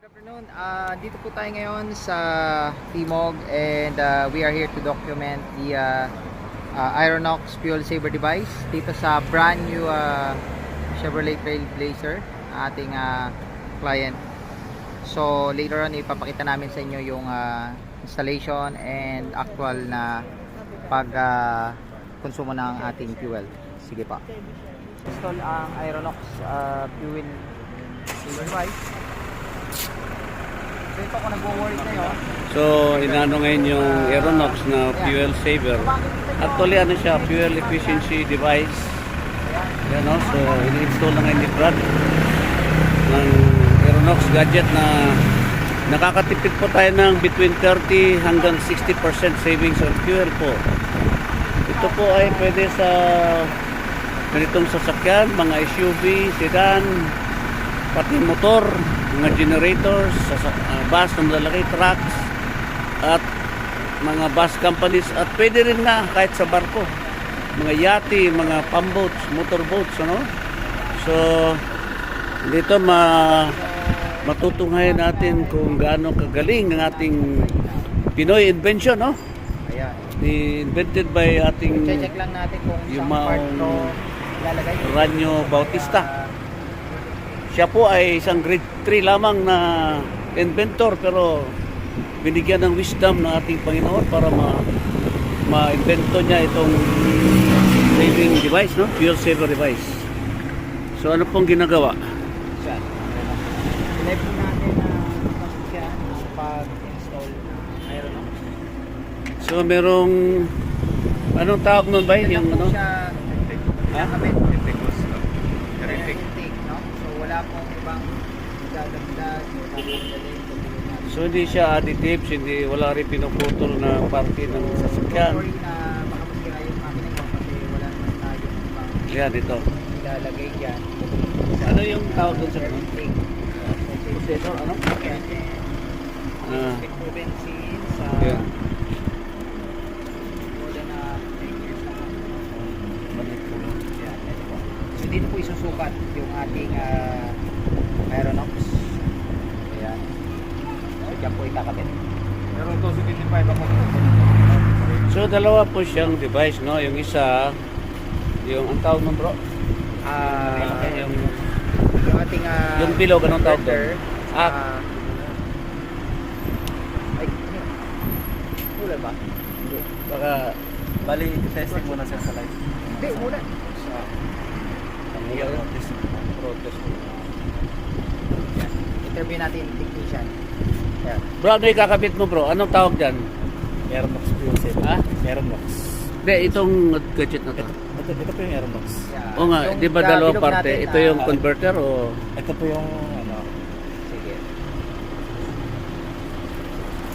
Good afternoon. Dito po tayo ngayon sa Timog and we are here to document the Aeronox fuel saver device dito sa brand new Chevrolet Trailblazer, ating client. So later on ipapakita namin sa inyo yung installation and actual na konsumo ng ating fuel. Sige pa. Install ang Aeronox fuel saver device. So ito kung nag-work kayo. So, inano ngayon yung Aeronox na fuel saver. Actually, ano siya, fuel efficiency device. Yan, no? So, ini-install na ngayon ni Brad ng Aeronox gadget na nakakatipid po tayo ng between 30 hanggang 60% savings on fuel po. Ito po ay pwede sa ganitong sasakyan, mga SUV, sedan, pati motor, mga generators, bus na malalaki, trucks, at mga bus companies, at pwede rin na kahit sa barko, mga yate, mga pumboats, motorboats, ano? So, dito matutunghayan natin kung gaano kagaling ng ating Pinoy invention, no? Ayan. Invented by ating Check lang natin kung saan Yumaong part to ilalagay. Ranyo Bautista. Siya po ay isang grade 3 lamang na inventor, pero binigyan ng wisdom ng ating Panginoon para ma-invento niya itong saving device, no? Fuel saver device. So ano pong ginagawa? Siya. Ilay po natin siya ang pag-install ng Aeronox. So merong anong tawag nun ba? Yung ano? Siya nakabit. Intake, no? So wala pong ibang dadagdag o dadagdagan. So hindi siya additives, wala rin pinuputol na parte ng sasakyan. Sorry na baka masira yung makina ko kasi wala naman tayo ibang Yan, ito. ilalagay dyan. Ano yung tawag dun sa ano? Intake. Processor, ano? Stick to benzene sa Yeah. more than 10 years na. Yan, ito po. So dito po isusukat yung ating Aeronox. Ayan. So dyan po itakabit. Meron to 75 ako. So dalawa po siyang device, no? Yung isa, yung ang tawag nun, bro? Yung ating Yung bilog, anong tawag inverter, doon? ay, mula ba? Hindi. Baka Bali, testing muna siya sa live. Hindi, mula. protest. Yan. Interview natin yung technician. Yan. Bro, ano yung kakabit mo, bro? Anong tawag dyan? Aeronox fuel saver. Ha? Aeronox. Hindi, itong gadget na to. Ito po yung Aeronox. Yan. Oo nga, Yung di ba dalawang bilog parte? natin, Ito yung converter o... Ito po yung sige.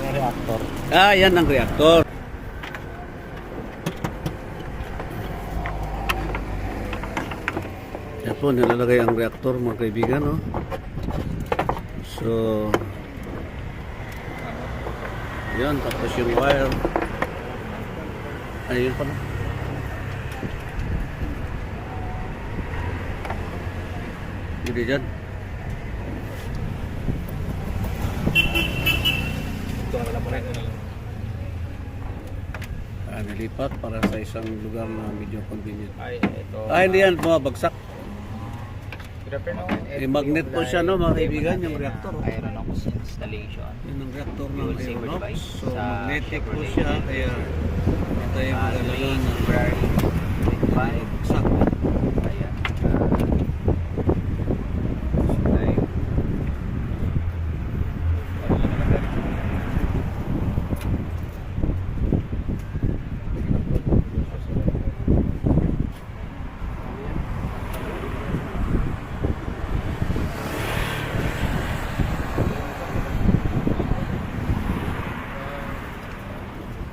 yung reactor. Ah, yan ang reactor. Yan po, nilalagay ang reactor, mga kaibigan, no? So... Yan, tapos yung wire. Ayun pala. Hindi dyan. Ito na wala po rin. Nilipat para sa isang lugar na medyo convenient. Ay, ito. Hindi yan, bumabagsak. Good afternoon. magnet po siya, no, mga kaibigan, yung reactor. Aeronox installation. Yun ang reactor ng Fuel saver Aeronox. device So, sa magnetic po Chevrolet siya, kaya tayo magalaga na February 25. bagsak. Ayan.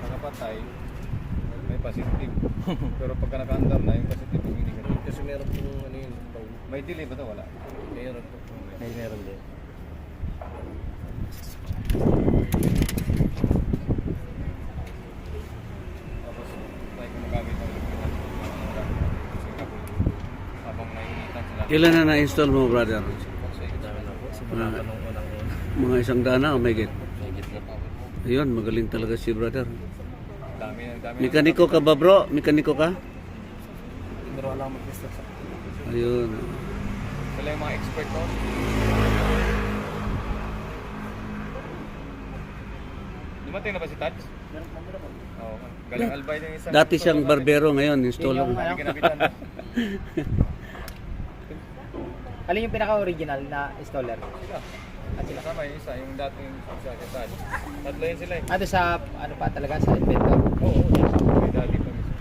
Nakapatay, may positive. Pero pagka naka-andam na, yung positive yung negative. Kasi meron po ano yun. May delay ba ito? Wala. Meron po. Meron din. Tapos, tayo gumagamit ng Kailan na na-install mo, brother? Dami na po. Simula pa nung unang Mga 100 na, oh my God. Higit na pa. Ayun, magaling talaga si brother. Dami. Mekaniko ka ba bro? Mekaniko ka? Pero wala akong mag-test sa. Ayun. Wala yung mga expert ko. Dumating na ba si Taj? Oo. Galing albay yung isa. Dati siyang barbero, ngayon installer. Yun yung- Hindi kinabitan. Alin yung pinaka-original na installer? At sila kasama yung isa, yung dating isa si Taj. Tatlo yun sila eh. Ano sa, ano pa talaga, sa inventor? Oo. May dati pa mismo.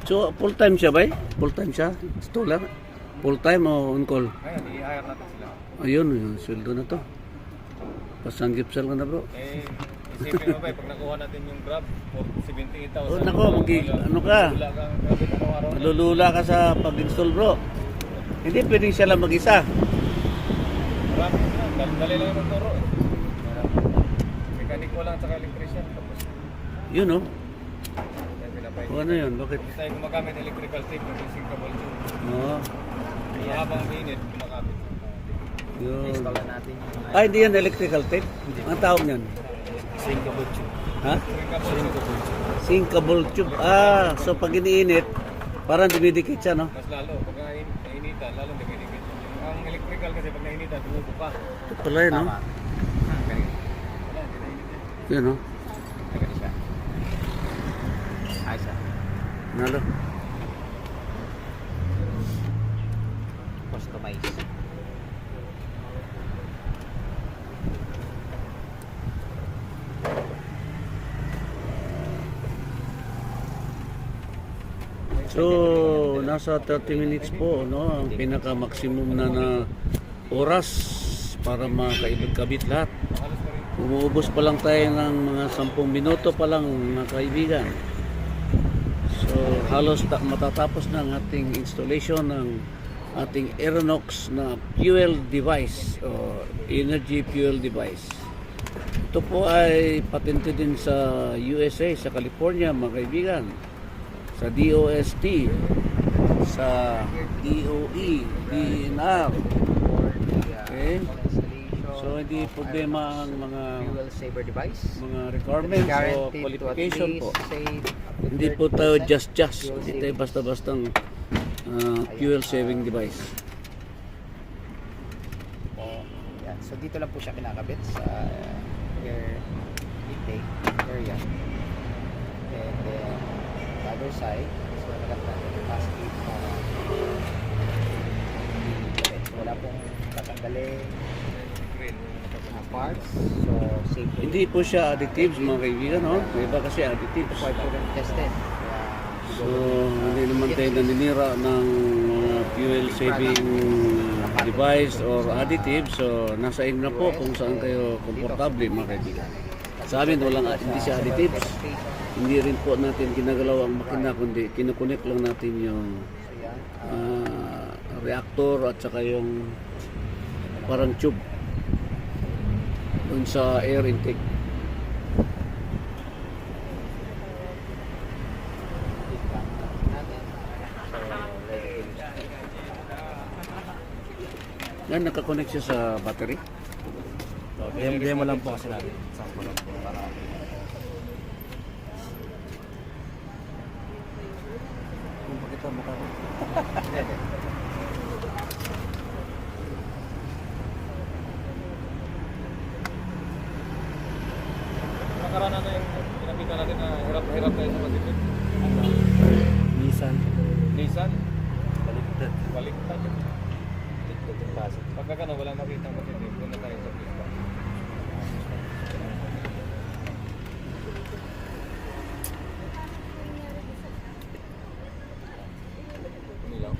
So, full time siya ba? Full time siya? Installer? Full time o on call? Ngayon, i-hire natin sila. Ayun, yun, sweldo na to. Pasanggip ka na bro. Eh, isipin mo ba, pag nakuha natin yung Grab for 78,000. Oh, nako, ano ka? Wala kang grabe araw-araw. Malulula ka sa pag-install bro. Hindi pwedeng siya lang mag-isa. Marami na. Dali lang yung turo eh. Mekaniko lang at saka electrician. Tapos, Yun oh. yan pinapay. O ano yun? Bakit? Hindi tayo gumagamit ng electrical tape ng sinkable tube. Oo. Habang minute, gumagamit. Yun. Install na natin yung Ay, hindi yan electrical tape? Ang tawag niyan? Sinkable tube. Ha? Sinkable tube. Sinkable tube. Ah, so pag iniinit, parang dumidikit siya, no? Mas lalo, pag nainitan, lalo dumidikit. Ang electrical kasi pag nainitan, tumubo pa. Ito pala yun, no? Tama. Ganun. Wala, hindi nainitan. Yun, no? Ganun siya. Ayos ah. Nalo. Customize. So, nasa 30 minutes po, no? Ang pinaka-maximum na oras para makaibig-kabit lahat. Halos pa rin. Umuubos pa lang tayo ng mga 10 minuto pa lang, mga kaibigan. So, halos matatapos na ang ating installation ng ating Aeronox na fuel device o energy fuel device. Ito po ay patente din sa USA, sa California, mga kaibigan. Sa DOST, sa DOE, DNR. Okay? So hindi problema ang mga Fuel saver device. requirements o Guaranteed to at qualification least po. save Hindi po tayo 30% just. fuel Hindi tayo savings. basta-bastang fuel saving device. Yan. So dito lang po siya kinakabit sa air intake area. And then the other side, so nagat natin yung basket para wala pong tatanggalin Green. na parts. So safe po. Hindi po siya additives, mga kaibigan, no? May iba kasi additives. Quite po rin tested. So, hindi naman tayo naninira ng mga fuel saving device or additives. So, nasa inyo na po kung saan kayo komportable, mga kaibigan. Sa amin, hindi siya additives. Hindi rin po natin ginagalaw ang makina, kundi kinukunik lang natin yung reactor at saka yung parang tube dun sa air intake. Yan, nakakonect siya sa battery. Demo lang po kasi natin. Sample lang po para kung pakita mo ka. Nakarana na yung pinakita natin na hirap-hirap tayo sa matipid. Nissan. Nissan, Baliktad. baliktad. Pagka gano'n, walang makita ang matipid. Doon na tayo sa pista. Nilaw.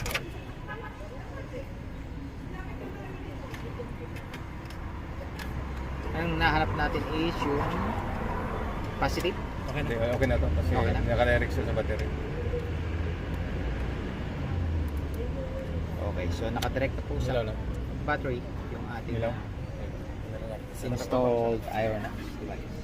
Ang nahanap natin is yung positive. Okay na to kasi Okay na. naka-direct siya sa battery. Okay, so nakadirect na po sa Nilaw na. battery yung ating Nilaw. installed Aeronox device.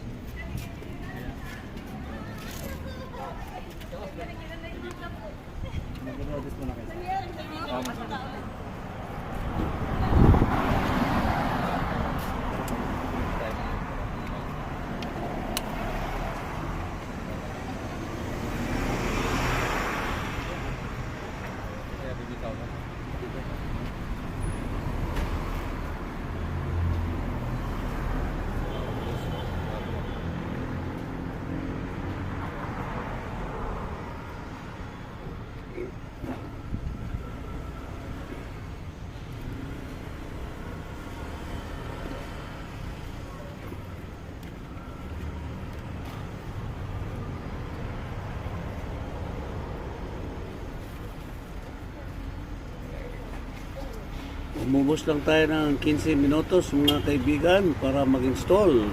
Umubos lang tayo ng 15 minutos mga kaibigan para mag-install.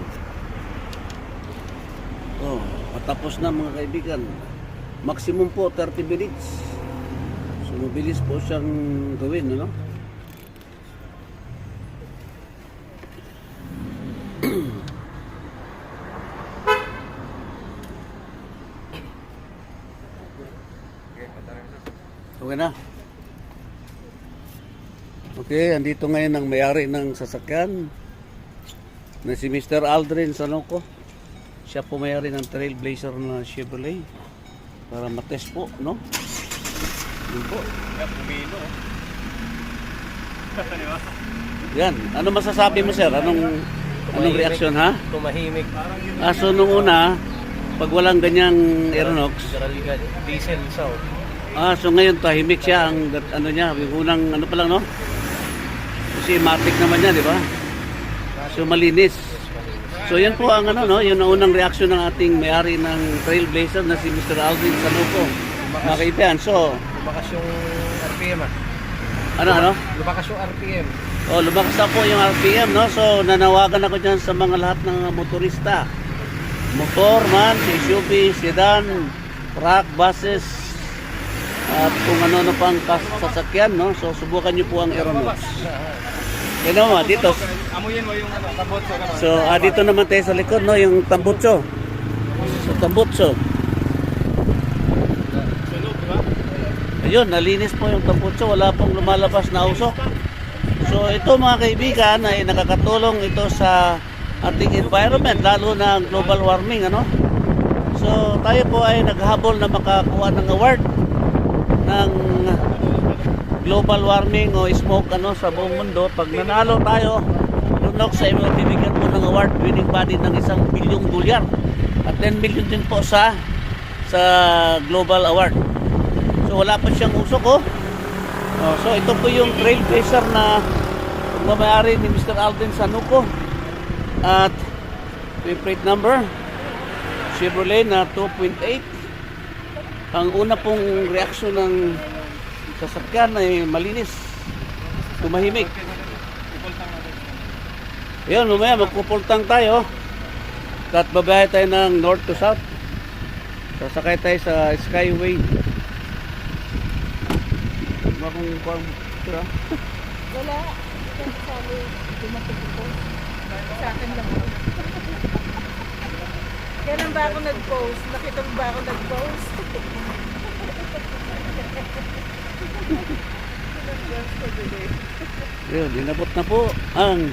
Oh, patapos na mga kaibigan. Maximum po 30 minutes. So mabilis po siyang gawin, ano? Okay na. Okay, andito ngayon ang may-ari ng sasakyan na si Mr. Aldrin Sanoco. Siya po may-ari ng Trailblazer na Chevrolet para matest po, no? Yun po. Yan, ano masasabi mo sir? Anong reaksyon ha? Tumahimik. So nung una, pag walang ganyang Aeronox, Diesel sound. so ngayon tahimik siya ang ano niya, yung unang ano pa lang no? Kasi matic naman niya, di ba? So malinis. So yan po ang ano no, yun ang unang reaksyon ng ating may-ari ng Trailblazer na si Mr. Alvin Sanoco. Mga kaibigan, so Lumakas yung RPM ano? Lumakas yung RPM. Lumakas na po yung RPM, no? So nanawagan ako dyan sa mga lahat ng motorista. Motor man, SUV, sedan, truck, buses, at kung ano pang sasakyan, no? So subukan niyo po ang Aeronox. Yan naman, dito. Amuyin mo yung tambotso. So, dito naman tayo sa likod, no? Yung tambutso. So, tambutso. Ayun, nalinis po yung tambutso. Wala pong lumalabas na usok. So, ito mga kaibigan ay nakakatulong ito sa ating environment, lalo na ang global warming, ano? So, tayo po ay naghahabol na makakuha ng award ng global warming o smoke sa buong mundo. Pag nanalo tayo, Aeronox ay mabibigyan po ng award winning body ng $1 billion at 10 million din po sa global award. So wala pa siyang usok so ito po yung Trailblazer na mamayari ni Mr. Alvin Sanoco at may plate number Chevrolet na 2.8. Ang una pong reaksyon ng sasakyan ay malinis, tumahimik. Yun, mamaya magpupultang tayo at babae tayo ng north to south. Sasakay tayo sa Skyway. Diba kung Wala. Sabi, dumating ko. Sa akin lang. Kailan ba ako nag-post? Nakita mo ba ako nag-post? Yun, inabot na po ang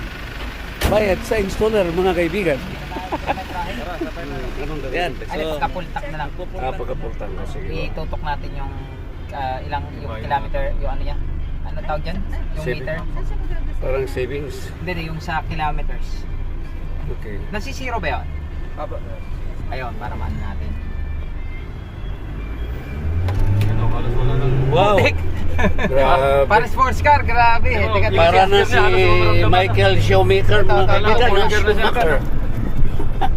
bayad sa installer mga kaibigan. Yan, so Kapultak na lang. pagkapultan ko. Sige. Itutok natin yung yung kilometer, yung ano niya. Ano tawag dyan? Yung Saving. meter? Parang savings. Hindi, yung sa kilometers. Okay. Nasi-zero ba yun? Ayun, para maano natin. Wow! Grabe. Para sports car, grabe. Teka, Para na si Michael Schumacher mga kaibigan. Schumacher.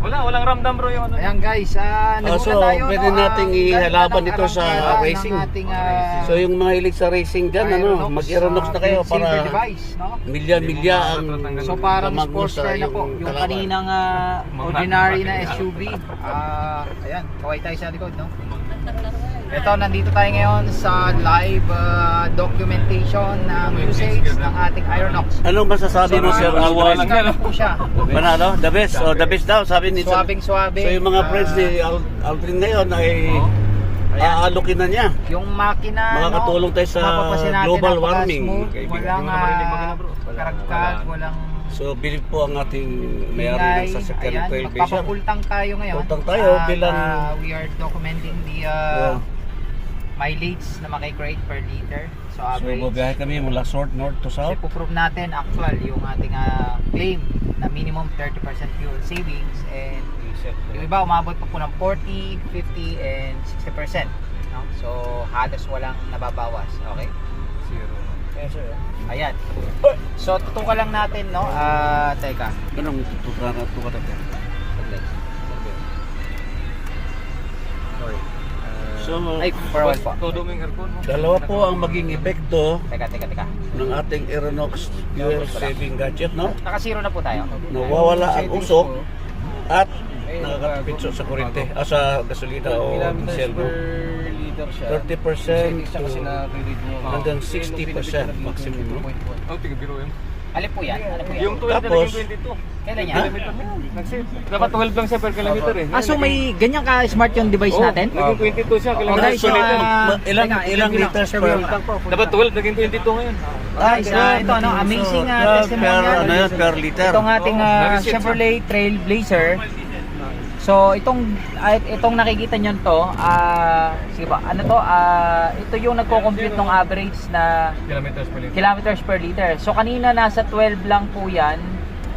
Walang ramdam bro yung ano. Ayan guys, nagulat so, tayo. pwede nating ihalaban ito sa racing. So yung mga hilig sa racing dyan, mag-Aeronox na kayo para device, no? milya-milya ang So parang tamag mo sports sa car na po. iyong Yung kalaban. kaninang ordinary na SUV. Ayan, kaway tayo sa likod, no? Ito, nandito tayo ngayon sa live documentation ng usage ng ating Aeronox. Anong masasabi mo Sir Alvin? Po siya. Panalo? The best? O the best daw sabi ni Sir. Suwabing-suwabe. So yung mga friends ni Aldrin ngayon ay aalukin na niya. Yung makina, Makakatulong tayo sa mapapasin natin, global napaka-smooth, warming. walang karagkag, walang So bilib po ang ating mayari ng sasakyan ng Trailblazer. magpapapultang tayo ngayon. Pultang tayo At, bilang we are documenting the mileage na makikreate per liter. So So average. babiyahe kami mula north to Kasi south. puprove natin actual yung ating claim na minimum 30% fuel savings, and yung iba umabot pa po ng 40, 50, and 60%. No? So halos walang nababawas. Okay? Zero. Yes sir. Ayan. So tutukan lang natin, no? Teka. Anong tutukan Saglit. Sorry. So, Ay, for a while po. Todo mo yung aircon mo. dalawa po ang maging epekto Teka. ng ating Aeronox fuel saving gadget, no? Naka-zero na po tayo. Nawawala ang usok at nakakapitso sa kuryente, sa gasolina o diesel mo. liter siya. 30% to Kasi na-read mo. hanggang 60% maximum, no? Ang tigabiro yun. Alin po yan? Yung 12 Tapos, naging 22. Kailan yan? Nag-save. Dapat 12 lang siya per kilometer eh. So may ganyan ka-smart yung device natin? Naging 22 siya Okay, kilometer. so ilang liters per Dapat 12, naging 22 ngayon. guys, ito amazing testimonial. ano yun, per liter? Itong ating Chevrolet Trailblazer. So itong nakikita nyo to, sige ba, ano to, ito yung nagko-compute ng average na Kilometers per kilometers per liter. liter. So kanina nasa 12 lang po yan,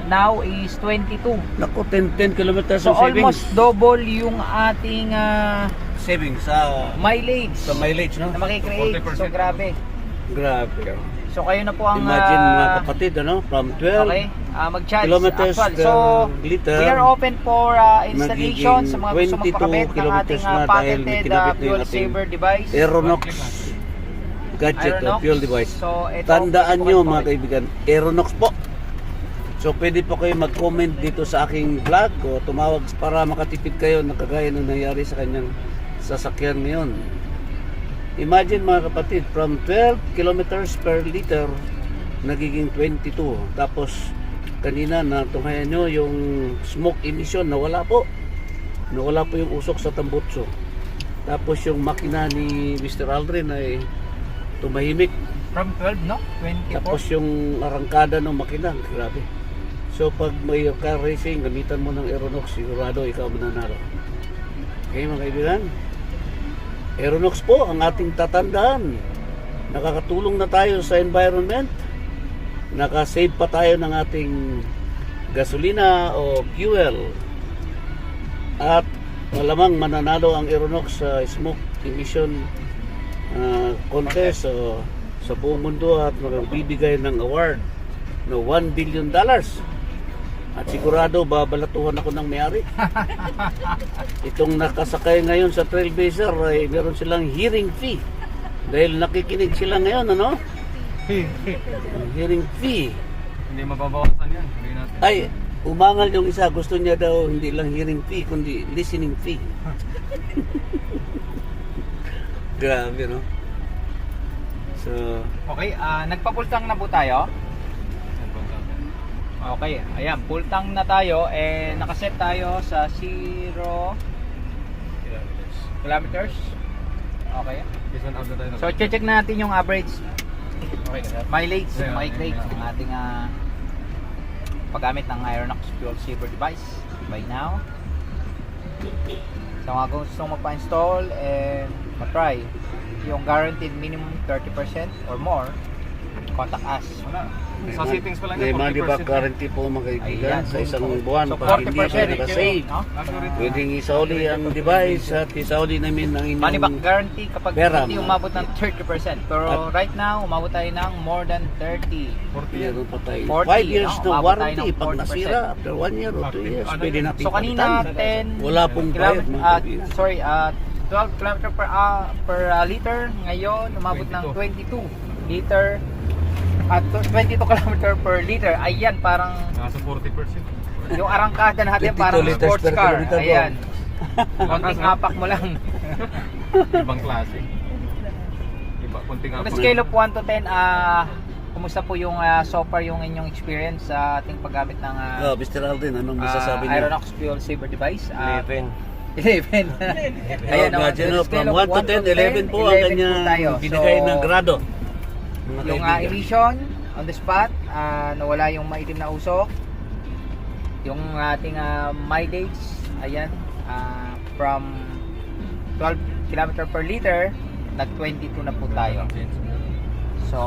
now is 22. Naku, 10 kilometers So ang savings. almost double yung ating Savings sa mileage mileage, no? na makikreate. So 40%. grabe. Grabe. So kayo na po ang Imagine mga kapatid, ano? From 12 okay, mag-charge kilometers actual. per So liter, we are open for installation sa mga gusto 22 magpakabit ng ating kilometers na dahil patented may kinabit na yung fuel ating saver device. Aeronox gadget Aeronox. fuel device. So ito, Tandaan pwede nyo po mga kayo kaibigan, Aeronox po. So pwede po kayo mag-comment dito sa aking vlog o tumawag para makatipid kayo na kagaya ng nangyari sa kanyang sasakyan ngayon. Imagine mga kapatid, from 12 kilometers per liter nagiging 22. Tapos kanina natunghayan nyo yung smoke emission, nawala po. Nawala po yung usok sa tambutso. Tapos yung makina ni Mr. Aldrin ay tumahimik. from 12 no? 24. Tapos yung arangkada ng makina, grabe. So pag may car racing, gamitan mo ng Aeronox, sigurado ikaw mananalo. Okay mga kaibigan? Aeronox po ang ating tatandaan. Nakakatulong na tayo sa environment. Nakasave pa tayo ng ating gasolina o fuel. At malamang mananalo ang Aeronox sa smoke emission contest sa buong mundo at magbibigay ng award no $1 billion. At sigurado babalatuhan ako ng may-ari. Itong nakasakay ngayon sa Trailblazer ay meron silang hearing fee. Dahil nakikinig sila ngayon, ano? Hearing fee. Hindi mababawasan yan. Hindi natin. Ay, umangal yung isa. Gusto niya daw hindi lang hearing fee, kundi listening fee. Grabe, no? So, Okay, nagpa-full tank na po tayo. Okay, ayan, full tank na tayo and nakaset tayo sa 0 kilometers. Okay. So check natin yung average mileage na makikreate ng ating paggamit ng Aeronox fuel saver device by now. So mga gusto magpa-install and matry yung guaranteed minimum 30% or more, contact us. Sa settings pa lang may yan, money 40% back guarantee po mga kaibigan Ayan. sa isang buwan So pag hindi 40% ka nakasave. no? Pwedeng isauli ang device at isauli namin ang inyong Money back guarantee kapag pera, hindi mga- umabot ng 30%. Pero right now, umabot tayo ng more than 30. 40 yan. Meron pa tayo 40, 5 years no? na Umabot tayo warranty. ng Pag 40%. nasira, after 1 year or 2 years, pwede natin So kanina, palitan. 10 Wala pong bayad, mga kaibigan. 12 km per liter. Ngayon, umabot ng 22 liter at 22 km per liter. Ayan, parang Nasa 40%. yung arangkada natin 22 parang liters sports per car. kilometer, bro. Ayan. Konting hapak mo lang. Ibang klase. Iba, konting On a ako. scale of 1 to 10, kumusta po yung so far yung inyong experience sa ating paggamit ng Mr. Aldrin, anong masasabi niyo? Aeronox fuel saver device? 11. 11. Ayan, no, imagine, on a from scale of 1 to 10, 11 po ang 11 kanyang tayo. binigay So, na grado. Mga Yung kaibigan. emission on the spot, nawala yung maitim na usok. Yung ating mileage, ayan, from 12 km per liter, nag-22 na po tayo. So,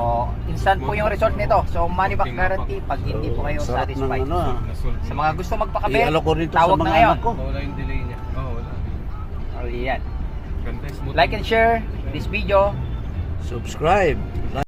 instant po yung result nito. So, money back guarantee pag hindi po kayo Sarap ng satisfied. ano, Sa mga gusto magpakabit, i-alok ko rito sa tawag na mga ngayon. anak ko. Wala yung delay niya. Oo, wala. Ayan. Ganda, smooth. Like and share this video. Subscribe.